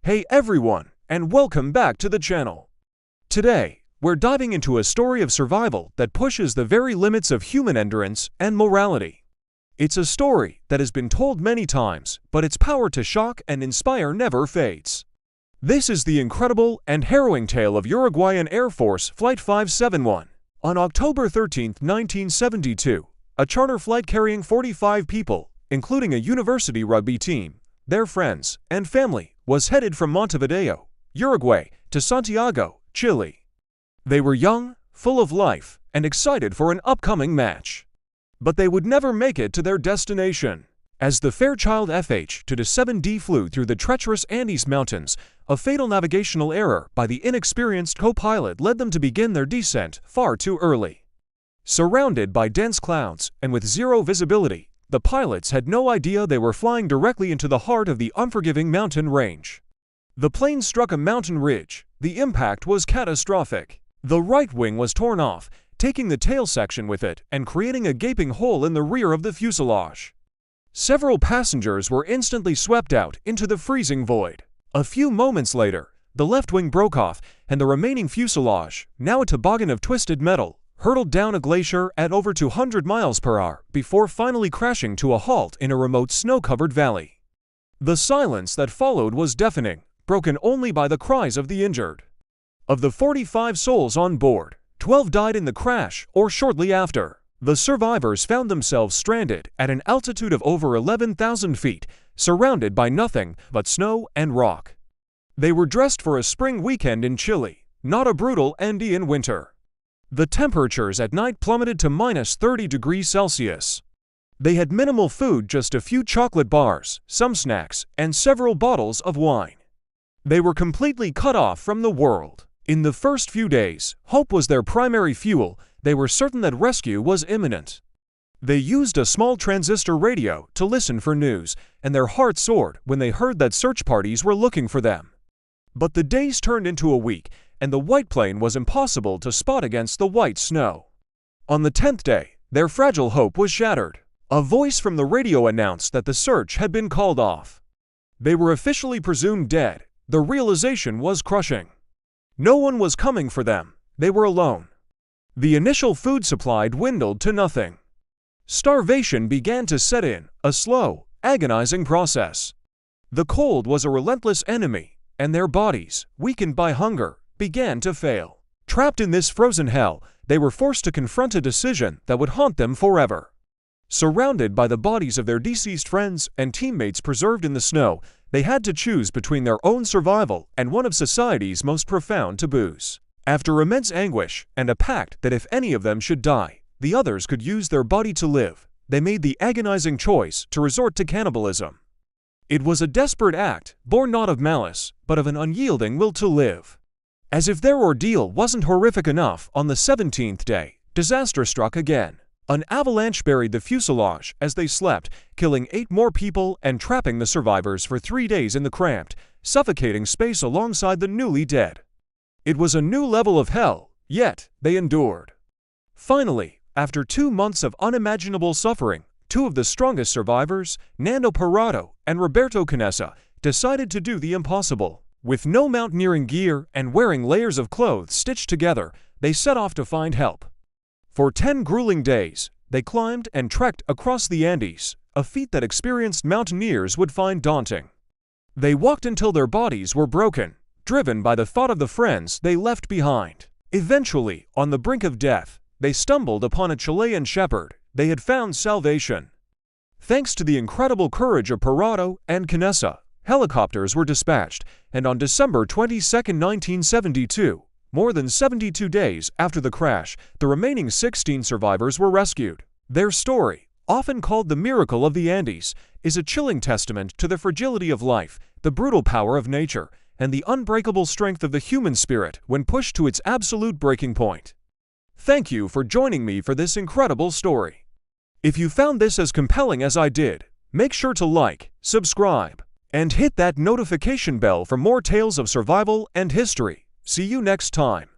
Hey everyone, and welcome back to the channel. Today, we're diving into a story of survival that pushes the very limits of human endurance and morality. It's a story that has been told many times, but its power to shock and inspire never fades. This is the incredible and harrowing tale of Uruguayan Air Force Flight 571. On October 13, 1972, a charter flight carrying 45 people, including a university rugby team, their friends, and family, was headed from Montevideo, Uruguay, to Santiago, Chile. They were young, full of life, and excited for an upcoming match. But they would never make it to their destination. As the Fairchild FH-27D flew through the treacherous Andes Mountains, a fatal navigational error by the inexperienced co-pilot led them to begin their descent far too early. Surrounded by dense clouds and with zero visibility, the pilots had no idea they were flying directly into the heart of the unforgiving mountain range. The plane struck a mountain ridge. The impact was catastrophic. The right wing was torn off, taking the tail section with it and creating a gaping hole in the rear of the fuselage. Several passengers were instantly swept out into the freezing void. A few moments later, the left wing broke off, and the remaining fuselage, now a toboggan of twisted metal, hurtled down a glacier at over 200 miles per hour before finally crashing to a halt in a remote snow-covered valley. The silence that followed was deafening, broken only by the cries of the injured. Of the 45 souls on board, 12 died in the crash or shortly after. The survivors found themselves stranded at an altitude of over 11,000 feet, surrounded by nothing but snow and rock. They were dressed for a spring weekend in Chile, not a brutal Andean winter. The temperatures at night plummeted to -30 degrees Celsius. They had minimal food, just a few chocolate bars, some snacks, and several bottles of wine. They were completely cut off from the world. In the first few days, hope was their primary fuel. They were certain that rescue was imminent. They used a small transistor radio to listen for news, and their hearts soared when they heard that search parties were looking for them. But the days turned into a week, and the white plane was impossible to spot against the white snow. On the 10th day, their fragile hope was shattered. A voice from the radio announced that the search had been called off. They were officially presumed dead. The realization was crushing. No one was coming for them. They were alone. The initial food supply dwindled to nothing. Starvation began to set in, a slow, agonizing process. The cold was a relentless enemy, and their bodies, weakened by hunger, began to fail. Trapped in this frozen hell, they were forced to confront a decision that would haunt them forever. Surrounded by the bodies of their deceased friends and teammates preserved in the snow, they had to choose between their own survival and one of society's most profound taboos. After immense anguish and a pact that if any of them should die, the others could use their body to live, they made the agonizing choice to resort to cannibalism. It was a desperate act, born not of malice, but of an unyielding will to live. As if their ordeal wasn't horrific enough, on the 17th day, disaster struck again. An avalanche buried the fuselage as they slept, killing 8 more people and trapping the survivors for 3 days in the cramped, suffocating space alongside the newly dead. It was a new level of hell, yet they endured. Finally, after 2 months of unimaginable suffering, 2 of the strongest survivors, Nando Parado and Roberto Canessa, decided to do the impossible. With no mountaineering gear and wearing layers of clothes stitched together, they set off to find help. For 10 grueling days, they climbed and trekked across the Andes, a feat that experienced mountaineers would find daunting. They walked until their bodies were broken, driven by the thought of the friends they left behind. Eventually, on the brink of death, they stumbled upon a Chilean shepherd. They had found salvation. Thanks to the incredible courage of Parado and Canessa, helicopters were dispatched, and on December 22, 1972, more than 72 days after the crash, the remaining 16 survivors were rescued. Their story, often called the miracle of the Andes, is a chilling testament to the fragility of life, the brutal power of nature, and the unbreakable strength of the human spirit when pushed to its absolute breaking point. Thank you for joining me for this incredible story. If you found this as compelling as I did, make sure to like, subscribe, and hit that notification bell for more tales of survival and history. See you next time.